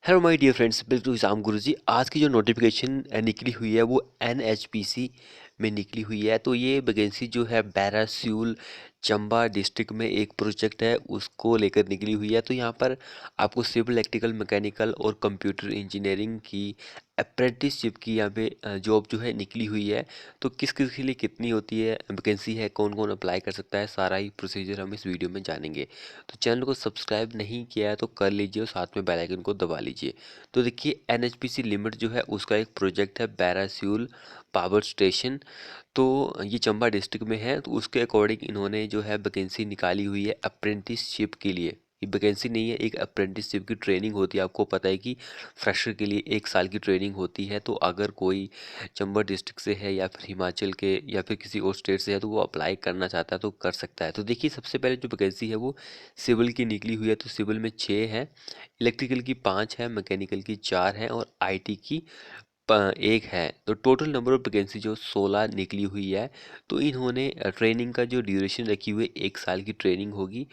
Hello my dear friends, welcome to exam Guruji. आज की जो नोटिफिकेशन निकली हुई है वो एनएचपीसी में निकली हुई है। तो ये वैकेंसी जो है बैरासियूल चंबा डिस्ट्रिक्ट में एक प्रोजेक्ट है उसको लेकर निकली हुई है। तो यहाँ पर आपको सिविल, इलेक्ट्रिकल, मैकेनिकल और कंप्यूटर इंजीनियरिंग की अप्रेंटिसशिप की यहाँ पे जॉब जो है निकली हुई है। तो किस किस के लिए कितनी होती है, वैकेंसी है, कौन कौन अप्लाई कर सकता है, सारा ही प्रोसीजर हम इस वीडियो में जानेंगे। तो चैनल को सब्सक्राइब नहीं किया है तो कर लीजिए और साथ में बेल आइकन को दबा लीजिए। तो देखिए, एनएचपीसी लिमिट जो है उसका एक प्रोजेक्ट है बैरासियूल पावर स्टेशन। तो ये चंबा डिस्ट्रिक्ट में है। तो उसके अकॉर्डिंग इन्होंने जो है वैकेंसी निकाली हुई है अप्रेंटिसशिप के लिए। ये वैकेंसी नहीं है, एक अप्रेंटिसशिप की ट्रेनिंग होती है। आपको पता है कि फ्रेशर के लिए 1 साल की ट्रेनिंग होती है। तो अगर कोई चंबा डिस्ट्रिक्ट से है या फिर हिमाचल के या फिर किसी और स्टेट से है तो वो अप्लाई करना चाहता है तो कर सकता है। तो देखिए, सबसे पहले जो वैकेंसी है वो सिविल की निकली हुई है। तो सिविल में 6 है, इलेक्ट्रिकल की 5 है, मैकेनिकल की 4 है और आईटी की 1 है। तो टोटल नंबर ऑफ वैकेंसी जो 16 निकली हुई है। तो इन्होंने ट्रेनिंग का जो ड्यूरेशन रखी हुई है 1 साल की ट्रेनिंग होगी।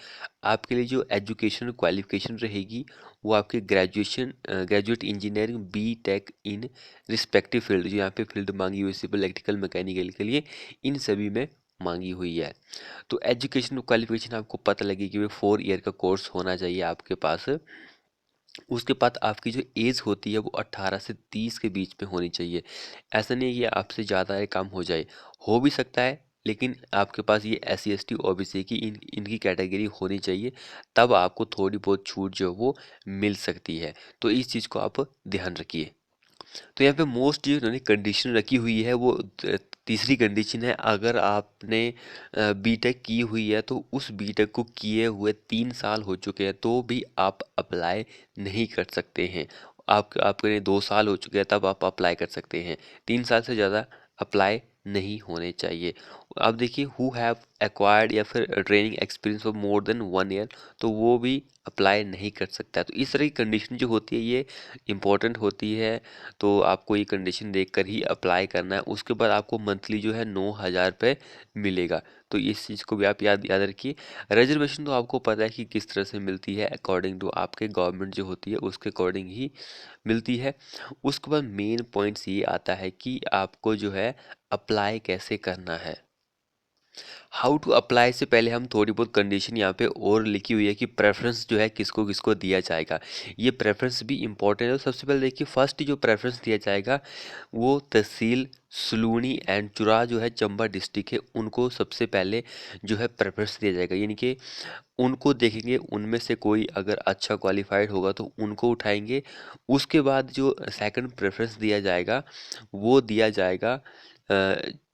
आपके लिए जो एजुकेशन क्वालिफिकेशन रहेगी वो आपके graduate engineering B tech in respective field, जो यहाँ पे फील्ड मांगी हुई सिविल, इलेक्ट्रिकल, मैकेनिकल के लिए, इन सभी में मांगी हुई है। तो एजुकेशन क्वालिफिकेशन आपको पता लगी कि 4 ईयर का कोर्स होना चाहिए आपके पास। उसके बाद आपकी जो एज होती है वो 18 से 30 के बीच में होनी चाहिए। ऐसा नहीं है कि आपसे ज़्यादा ये काम हो जाए, हो भी सकता है, लेकिन आपके पास ये S C S T O B C की इनकी कैटेगरी होनी चाहिए। तब आपको थोड़ी बहुत छूट जो है वो मिल सकती है। तो इस चीज़ को आप ध्यान रखिए। तो यहाँ पे मोस्ट जो इन्होंने कंडीशन रखी हुई है वो तीसरी कंडीशन है, अगर आपने बीटेक की हुई है तो उस बीटेक को किए हुए 3 साल हो चुके हैं तो भी आप अप्लाई नहीं कर सकते हैं। आपके 2 साल हो चुके हैं तब आप अप्लाई कर सकते हैं। 3 साल से ज़्यादा अप्लाई नहीं होने चाहिए। अब देखिए, हु हैव एक्वायर्ड या फिर training experience of more than 1 year, तो वो भी अप्लाई नहीं कर सकता है। तो इस तरह की कंडीशन जो होती है ये इम्पोर्टेंट होती है। तो आपको ये कंडीशन देखकर ही अप्लाई करना है। उसके बाद आपको मंथली जो है 9,000 रुपये मिलेगा। तो इस चीज़ को भी आप याद याद रखिए। रिजर्वेशन तो आपको पता है कि किस तरह से मिलती है, अकॉर्डिंग टू आपके गवर्नमेंट जो होती है उसके अकॉर्डिंग ही मिलती है। उसके बाद मेन पॉइंट्स ये आता है कि आपको जो है अप्लाई कैसे करना है। हाउ टू अप्लाई से पहले हम थोड़ी बहुत कंडीशन यहाँ पे और लिखी हुई है कि प्रेफरेंस जो है किसको किसको दिया जाएगा। ये प्रेफरेंस भी इम्पोर्टेंट है। तो सबसे पहले देखिए, फर्स्ट जो प्रेफरेंस दिया जाएगा वो तहसील सलूनी एंड चुराह जो है चंबा डिस्ट्रिक्ट है, उनको सबसे पहले जो है प्रेफरेंस दिया जाएगा। यानी कि उनको देखेंगे, उनमें से कोई अगर अच्छा क्वालिफाइड होगा तो उनको उठाएंगे। उसके बाद जो सेकंड प्रेफरेंस दिया जाएगा वो दिया जाएगा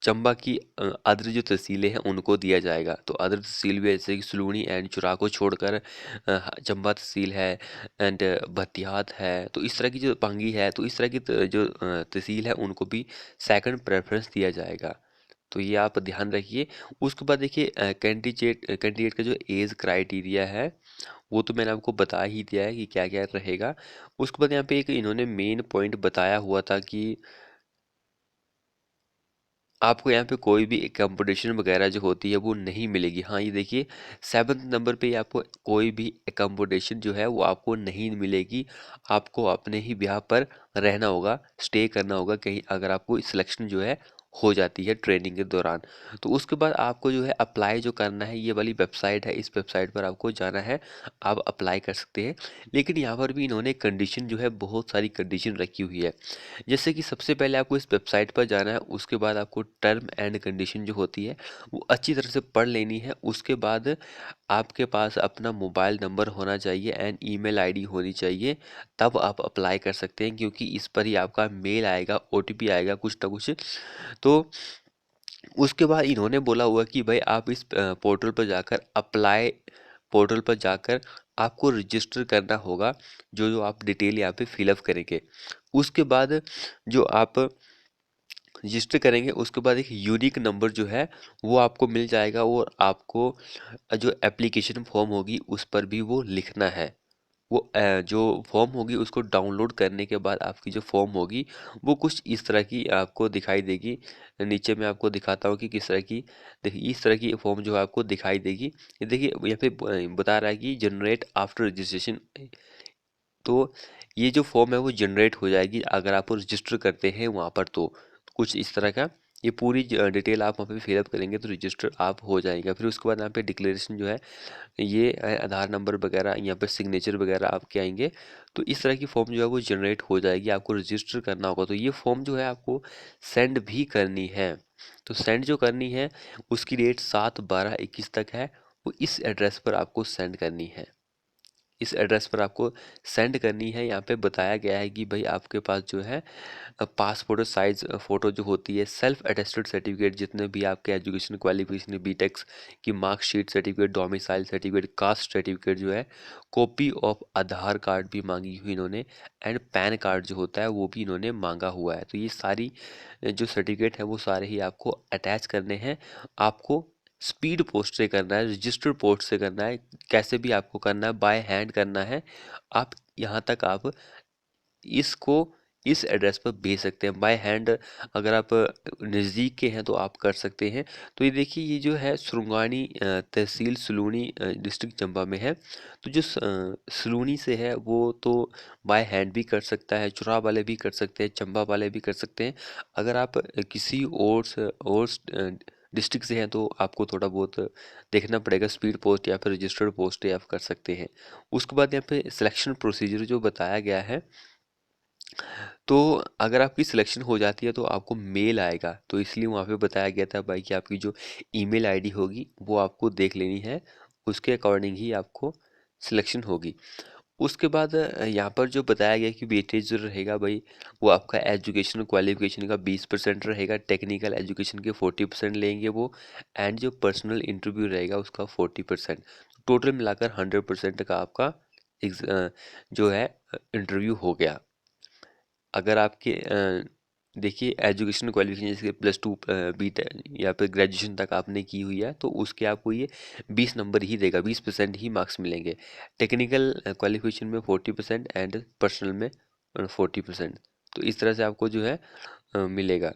चंबा की अदर जो तहसीलें हैं उनको दिया जाएगा। तो अदर तहसील भी जैसे कि सलूनी एंड चुराह को छोड़कर चंबा तहसील है एंड बतियात है। तो इस तरह की जो पांगी है, तो इस तरह की जो तहसील है उनको भी सेकंड प्रेफरेंस दिया जाएगा। तो ये आप ध्यान रखिए। उसके बाद देखिए, कैंडिडेट का जो एज क्राइटेरिया है वो तो मैंने आपको बता ही दिया है कि क्या क्या रहेगा। उसके बाद यहाँ पे एक इन्होंने मेन पॉइंट बताया हुआ था कि आपको यहाँ पे कोई भी एकोमोडेशन वगैरह जो होती है वो नहीं मिलेगी। हाँ, ये देखिए, 7th नंबर पे आपको कोई भी एकोमोडेशन जो है वो आपको नहीं मिलेगी। आपको अपने ही ब्याह पर रहना होगा, स्टे करना होगा कहीं, अगर आपको सिलेक्शन जो है हो जाती है ट्रेनिंग के दौरान। तो उसके बाद आपको जो है अप्लाई जो करना है, ये वाली वेबसाइट है, इस वेबसाइट पर आपको जाना है, आप अप्लाई कर सकते हैं। लेकिन यहाँ पर भी इन्होंने कंडीशन जो है, बहुत सारी कंडीशन रखी हुई है। जैसे कि सबसे पहले आपको इस वेबसाइट पर जाना है, उसके बाद आपको टर्म एंड कंडीशन जो होती है वो अच्छी तरह से पढ़ लेनी है। उसके बाद आपके पास अपना मोबाइल नंबर होना चाहिए एंड ईमेल आईडी होनी चाहिए, तब आप अप्लाई कर सकते हैं, क्योंकि इस पर ही आपका मेल आएगा, ओटीपी आएगा कुछ ना कुछ। तो उसके बाद इन्होंने बोला हुआ कि भाई आप इस पोर्टल पर जाकर अप्लाई, पोर्टल पर जाकर आपको रजिस्टर करना होगा, जो जो आप डिटेल यहाँ पे फिलअप करेंगे। उसके बाद जो आप रजिस्टर करेंगे उसके बाद एक यूनिक नंबर जो है वो आपको मिल जाएगा, और आपको जो एप्लीकेशन फॉर्म होगी उस पर भी वो लिखना है। वो जो फॉर्म होगी उसको डाउनलोड करने के बाद आपकी जो फॉर्म होगी वो कुछ इस तरह की आपको दिखाई देगी। नीचे मैं आपको दिखाता हूँ कि किस तरह की, देखिए इस तरह की फॉर्म जो है आपको दिखाई देगी। ये देखिए, यहाँ पे बता रहा है कि जनरेट आफ्टर रजिस्ट्रेशन। तो ये जो फॉर्म है वो जनरेट हो जाएगी अगर आप रजिस्टर करते हैं वहाँ पर। तो कुछ इस तरह का ये पूरी डिटेल आप वहाँ पे फिलअप करेंगे तो रजिस्टर आप हो जाएगा। फिर उसके बाद यहाँ पे डिक्लेरेशन जो है ये आधार नंबर वगैरह, यहाँ पे सिग्नेचर वगैरह आपके आएंगे। तो इस तरह की फॉर्म जो है वो जनरेट हो जाएगी। आपको रजिस्टर करना होगा, तो ये फॉर्म जो है आपको सेंड भी करनी है। तो सेंड जो करनी है उसकी डेट 7/12/21 तक है। वो इस एड्रेस पर आपको सेंड करनी है। इस एड्रेस पर आपको सेंड करनी है। यहाँ पे बताया गया है कि भाई आपके पास जो है पासपोर्ट साइज फ़ोटो जो होती है, सेल्फ अटेस्टेड सर्टिफिकेट, जितने भी आपके एजुकेशन क्वालिफिकेशन बीटेक्स की marksheet certificate, domicile certificate, caste certificate जो है, कॉपी ऑफ आधार कार्ड भी मांगी हुई इन्होंने, एंड पैन कार्ड जो होता है वो भी इन्होंने मांगा हुआ है। तो ये सारी जो सर्टिफिकेट है वो सारे ही आपको अटैच करने हैं। आपको स्पीड पोस्ट से करना है, रजिस्टर्ड पोस्ट से करना है, कैसे भी आपको करना है, बाय हैंड करना है। आप यहाँ तक आप इसको इस एड्रेस पर भेज सकते हैं बाय हैंड। अगर आप नज़दीक के हैं तो आप कर सकते हैं। तो ये देखिए, ये जो है सुरंगानी तहसील सलूनी डिस्ट्रिक्ट चंबा में है। तो जो सलूनी से है वो तो बाय हैंड भी कर सकता है, चुराह वाले भी कर सकते हैं, चंबा वाले भी कर सकते हैं। अगर आप किसी और डिस्ट्रिक्ट से हैं तो आपको थोड़ा बहुत देखना पड़ेगा, स्पीड पोस्ट या फिर रजिस्टर्ड पोस्ट आप कर सकते हैं। उसके बाद यहाँ पे सिलेक्शन प्रोसीजर जो बताया गया है, तो अगर आपकी सिलेक्शन हो जाती है तो आपको मेल आएगा। तो इसलिए वहाँ पे बताया गया था भाई कि आपकी जो ईमेल आईडी होगी वो आपको देख लेनी है, उसके अकॉर्डिंग ही आपको सिलेक्शन होगी। उसके बाद यहाँ पर जो बताया गया कि वेटेज जो रहेगा भाई, वो आपका एजुकेशन क्वालिफिकेशन का 20% रहेगा, टेक्निकल एजुकेशन के 40% लेंगे वो, एंड जो पर्सनल इंटरव्यू रहेगा उसका 40%। टोटल मिलाकर 100% का आपका जो है इंटरव्यू हो गया। अगर आपके देखिए एजुकेशन क्वालिफिकेशन जैसे +2 बी या फिर ग्रेजुएशन तक आपने की हुई है तो उसके आपको ये 20 नंबर ही देगा, 20% ही मार्क्स मिलेंगे। टेक्निकल क्वालिफिकेशन में 40% एंड पर्सनल में 40%। तो इस तरह से आपको जो है मिलेगा।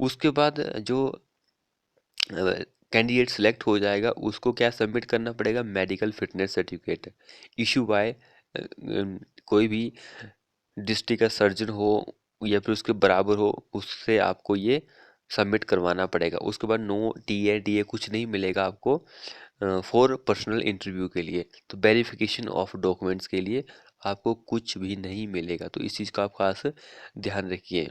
उसके बाद जो कैंडिडेट सेलेक्ट हो जाएगा उसको क्या सबमिट करना पड़ेगा, medical fitness certificate issue bye कोई भी डिस्ट्रिक्ट का सर्जन हो या फिर उसके बराबर हो, उससे आपको ये सबमिट करवाना पड़ेगा। उसके बाद नो टीए कुछ नहीं मिलेगा आपको फॉर पर्सनल इंटरव्यू के लिए। तो वेरिफिकेशन ऑफ डॉक्यूमेंट्स के लिए आपको कुछ भी नहीं मिलेगा। तो इस चीज़ का आप खास ध्यान रखिए।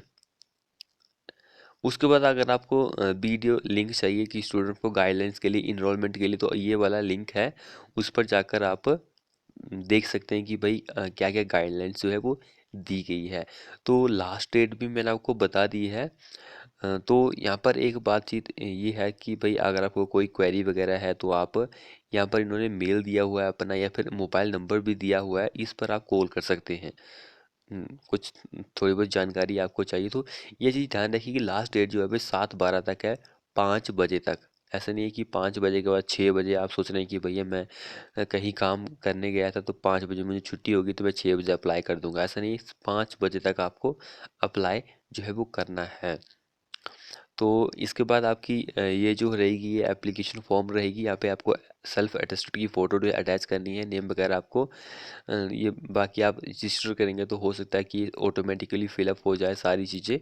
उसके बाद अगर आपको वीडियो लिंक चाहिए कि स्टूडेंट को गाइडलाइंस के लिए, इनरोलमेंट के लिए, तो ये वाला लिंक है, उस पर जाकर आप देख सकते हैं कि भाई क्या क्या गाइडलाइंस जो है वो दी गई है। तो लास्ट डेट भी मैंने आपको बता दी है। तो यहाँ पर एक बातचीत ये है कि भाई अगर आपको कोई क्वेरी वगैरह है तो आप यहाँ पर इन्होंने मेल दिया हुआ है अपना, या फिर मोबाइल नंबर भी दिया हुआ है, इस पर आप कॉल कर सकते हैं। कुछ थोड़ी बहुत जानकारी आपको चाहिए तो ये चीज़ ध्यान रखिए कि लास्ट डेट जो है भाई 7/12 तक है, 5 बजे तक। ऐसा नहीं है कि 5 बजे के बाद 6 बजे आप सोच रहे हैं कि भैया मैं कहीं काम करने गया था तो 5 बजे मुझे छुट्टी होगी तो मैं 6 बजे अप्लाई कर दूंगा। ऐसा नहीं है, 5 बजे तक आपको अप्लाई जो है वो करना है। तो इसके बाद आपकी ये जो रहेगी ये एप्लीकेशन फॉर्म रहेगी। यहाँ पे आपको सेल्फ अटेस्टेड की फ़ोटो जो अटैच करनी है, नेम वगैरह आपको ये बाकी आप रजिस्टर करेंगे तो हो सकता है कि ऑटोमेटिकली फिलअप हो जाए सारी चीज़ें।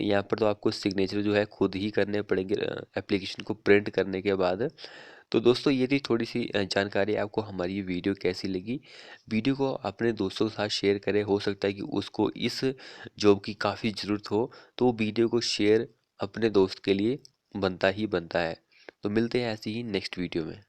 यहाँ पर तो आपको सिग्नेचर जो है खुद ही करने पड़ेंगे एप्लीकेशन को प्रिंट करने के बाद। तो दोस्तों ये थी थोड़ी सी जानकारी। आपको हमारी ये वीडियो कैसी लगी? वीडियो को अपने दोस्तों के साथ शेयर करें, हो सकता है कि उसको इस जॉब की काफ़ी ज़रूरत हो, तो वीडियो को शेयर अपने दोस्त के लिए बनता ही बनता है। तो मिलते हैं ऐसे ही नेक्स्ट वीडियो में।